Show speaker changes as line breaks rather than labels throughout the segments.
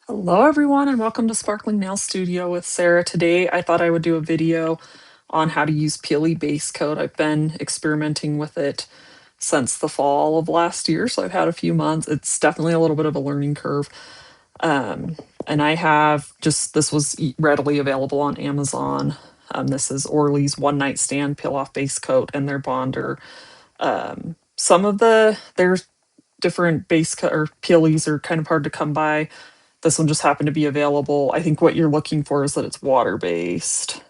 Hello everyone and welcome to Sparkling Nail Studio with Sarah. Today I thought I would do a video on how to use Peely base coat. I've been experimenting with it since the fall of last year, so I've had a few months. It's definitely a little bit of a learning curve. Um, and I have this was readily available on Amazon. This is Orly's One Night Stand Peel Off Base Coat and their bonder. There's different base coat or peelies are kind of hard to come by. This one just happened to be available. I think what you're looking for is that it's water-based.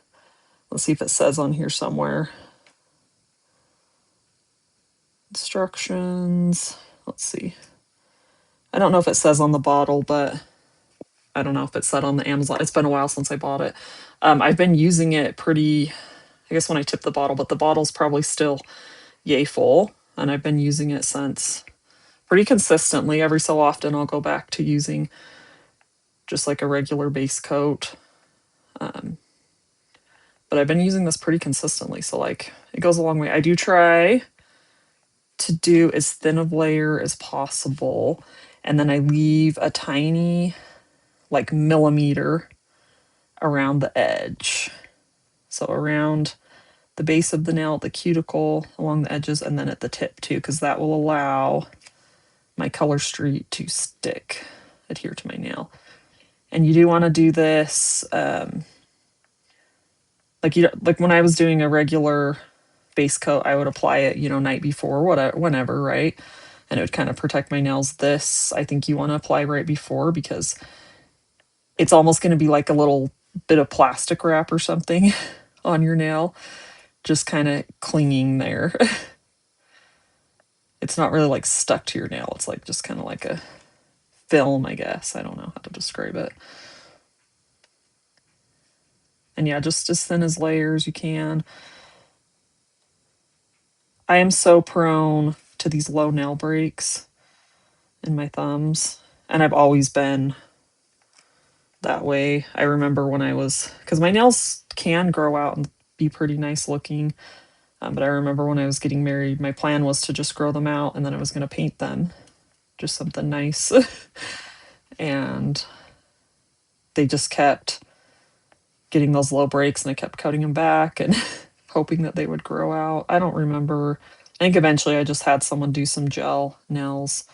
Let's see if it says on here somewhere. Instructions. Let's see. I don't know if it says on the bottle, but I don't know if it said on the Amazon. It's been a while since I bought it. I've been using it I guess when I tip the bottle, but the bottle's probably still yay full. And I've been using it since pretty consistently. Every so often I'll go back to using just like a regular base coat. But I've been using this pretty consistently, so like it goes a long way. I do try to do as thin of layer as possible, and then I leave a tiny like millimeter around the edge. So around the base of the nail, the cuticle, along the edges, and then at the tip too, because that will allow my color street to adhere to my nail. And you do want to do this like when I was doing a regular base coat, I would apply it, night before, whatever, whenever, right? And it would kind of protect my nails. This, I think you want to apply right before because it's almost going to be like a little bit of plastic wrap or something on your nail, just kind of clinging there. It's not really like stuck to your nail. It's like just kind of like a film, I guess. I don't know how to describe it. And yeah, just as thin as layers you can. I am so prone to these low nail breaks in my thumbs, and I've always been that way. I remember when because my nails can grow out and be pretty nice looking, but I remember when I was getting married, my plan was to just grow them out and then I was going to paint them, just something nice. And they just kept getting those low breaks, and I kept cutting them back and hoping that they would grow out. I don't remember. I think eventually I just had someone do some gel nails.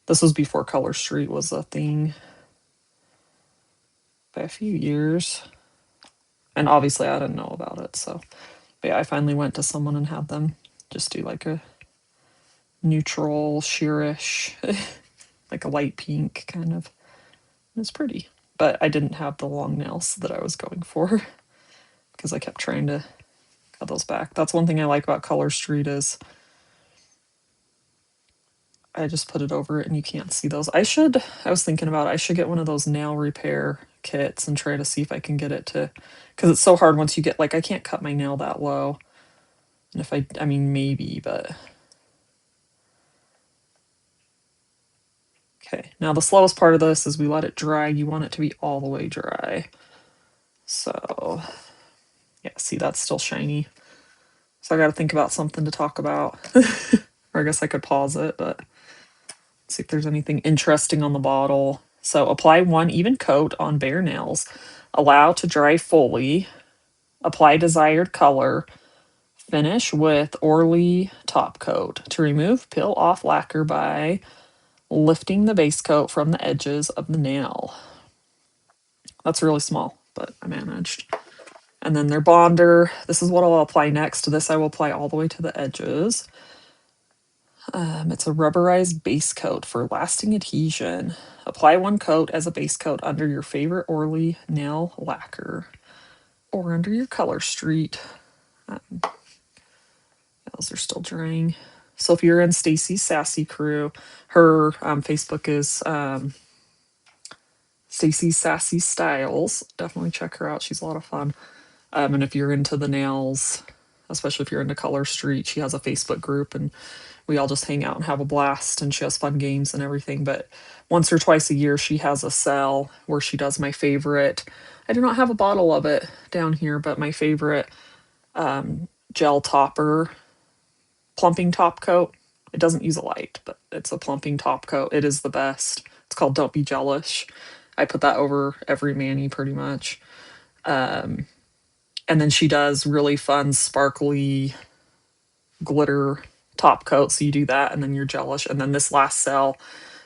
This was before Color Street was a thing, by a few years. And obviously I didn't know about it, so but yeah, I finally went to someone and had them just do like a neutral sheerish like a light pink kind of. It's pretty, but I didn't have the long nails that I was going for because I kept trying to cut those back. That's one thing I like about Color Street is I just put it over it and you can't see those. I was thinking about it, I should get one of those nail repair kits and try to see if I can get it to, because it's so hard once you get, like, I can't cut my nail that low. And if I mean, maybe, but. Okay, now the slowest part of this is we let it dry. You want it to be all the way dry. So, yeah, see, that's still shiny. So I got to think about something to talk about. Or I guess I could pause it, but see if there's anything interesting on the bottle. So apply one even coat on bare nails. Allow to dry fully. Apply desired color. Finish with Orly top coat. To remove, peel off lacquer by lifting the base coat from the edges of the nail. That's really small, but I managed. And then their bonder. This is what I'll apply next. To this I will apply all the way to the edges. It's a rubberized base coat for lasting adhesion. Apply one coat as a base coat under your favorite Orly nail lacquer or under your Color Street. Nails are still drying. So if you're in Stacy's Sassy Crew, her Facebook is Stacy's Sassy Styles. Definitely check her out. She's a lot of fun. And if you're into the nails, especially if you're into Color Street, she has a Facebook group and we all just hang out and have a blast, and she has fun games and everything. But once or twice a year she has a sale where she does my favorite, I do not have a bottle of it down here, but my favorite gel topper plumping top coat. It doesn't use a light, but it's a plumping top coat. It is the best. It's called Don't Be Jealous. I put that over every mani pretty much. Um, and then she does really fun, sparkly glitter top coat. So you do that, and then you're jealous. And then this last sale,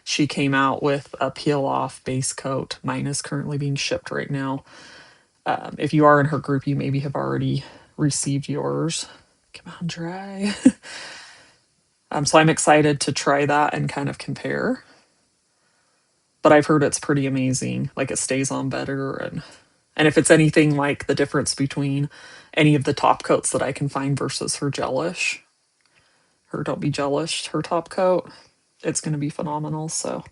she came out with a peel off base coat. Mine is currently being shipped right now. If you are in her group, you maybe have already received yours. Come on, dry. So I'm excited to try that and kind of compare. But I've heard it's pretty amazing. Like it stays on better, and if it's anything like the difference between any of the top coats that I can find versus her gelish, her don't be jealous, her top coat, it's going to be phenomenal. So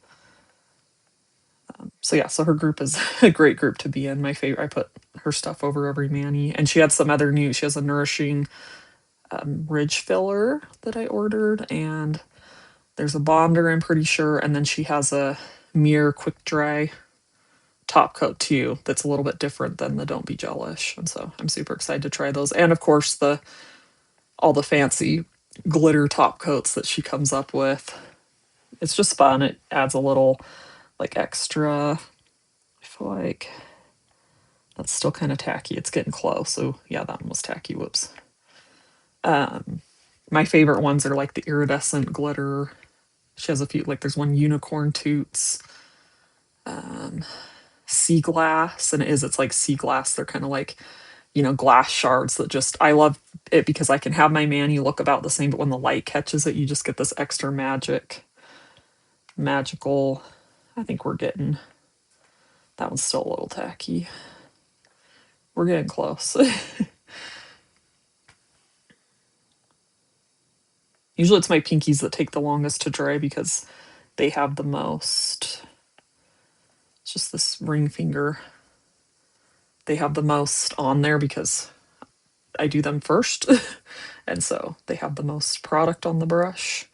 yeah, so her group is a great group to be in. My favorite. I put her stuff over every mani, and she had some other new. She has a nourishing ridge filler that I ordered, and there's a bonder, I'm pretty sure, and then she has a mirror quick dry top coat too that's a little bit different than the don't be jealous, and so I'm super excited to try those. And of course the all the fancy glitter top coats that she comes up with. It's just fun. It adds a little like extra. I feel like that's still kind of tacky. It's getting close. So yeah, that one was tacky. Whoops. My favorite ones are like the iridescent glitter. She has a few, like there's one unicorn toots, sea glass, and it's like sea glass. They're kind of like, glass shards that just, I love it because I can have my mani look about the same, but when the light catches it, you just get this extra magical. I think we're getting, that one's still a little tacky. We're getting close. Usually it's my pinkies that take the longest to dry because they have the most. It's just this ring finger. They have the most on there because I do them first. And so they have the most product on the brush,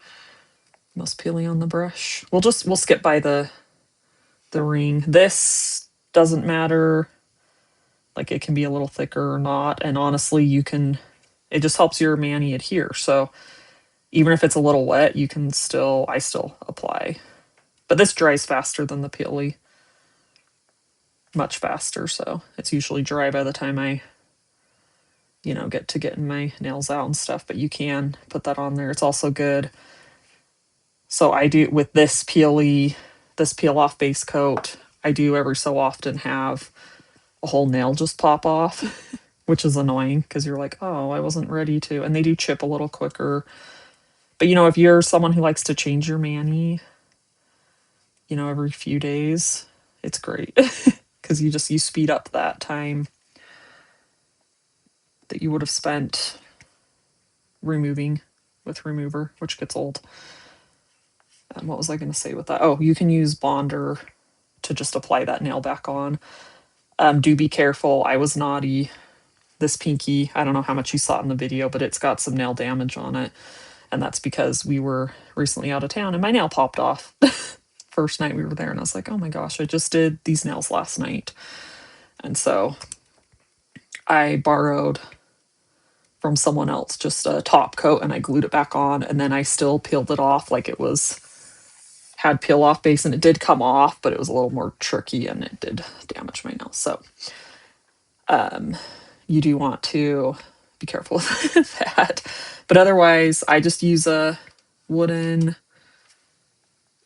most peeling on the brush. We'll skip by the ring. This doesn't matter. Like it can be a little thicker or not. And honestly, it just helps your mani adhere. So even if it's a little wet, I still apply. But this dries faster than the peely. Much faster. So it's usually dry by the time I, get to getting my nails out and stuff. But you can put that on there. It's also good. So I do with this peel off base coat, I do every so often have a whole nail just pop off, which is annoying because you're like, oh, I wasn't ready to. And they do chip a little quicker. But if you're someone who likes to change your mani, every few days, it's great because you speed up that time that you would have spent removing with remover, which gets old. What was I going to say with that? Oh, you can use bonder to just apply that nail back on. Do be careful. I was naughty. This pinky, I don't know how much you saw in the video, but it's got some nail damage on it. And that's because we were recently out of town and my nail popped off. First night we were there, and I was like, oh my gosh, I just did these nails last night. And so I borrowed from someone else just a top coat and I glued it back on, and then I still peeled it off like it had peel off base, and it did come off, but it was a little more tricky and it did damage my nails. So you do want to be careful with that. But otherwise, I just use a wooden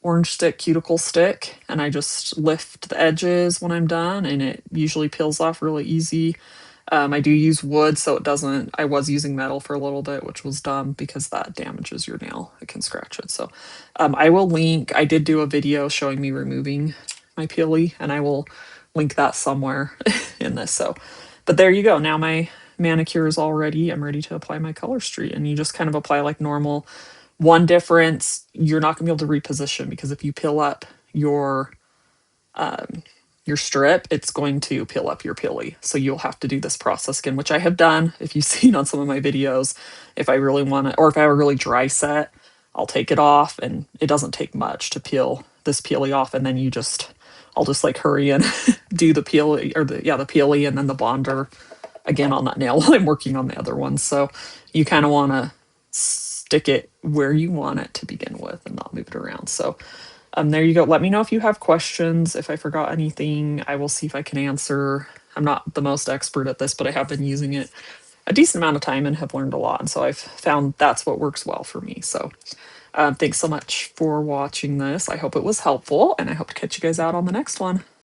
orange stick cuticle stick, and I just lift the edges when I'm done, and it usually peels off really easy. I do use wood, so it doesn't. I was using metal for a little bit, which was dumb because that damages your nail. It can scratch it. So I will link. I did do a video showing me removing my peely, and I will link that somewhere in this. So, but there you go. Now my manicure is all ready. I'm ready to apply my color street, and you just kind of apply like normal. One difference, you're not gonna be able to reposition because if you peel up your strip, it's going to peel up your peely. So you'll have to do this process again, which I have done. If you've seen on some of my videos, if I really want to, or if I have a really dry set, I'll take it off, and it doesn't take much to peel this peely off. And then I'll just like hurry and do the peely the peely and then the bonder again on that nail while I'm working on the other one. So you kind of want to stick it where you want it to begin with and not move it around. So There you go. Let me know if you have questions. If I forgot anything, I will see if I can answer. I'm not the most expert at this, but I have been using it a decent amount of time and have learned a lot. And so I've found that's what works well for me. So thanks so much for watching this. I hope it was helpful, and I hope to catch you guys out on the next one.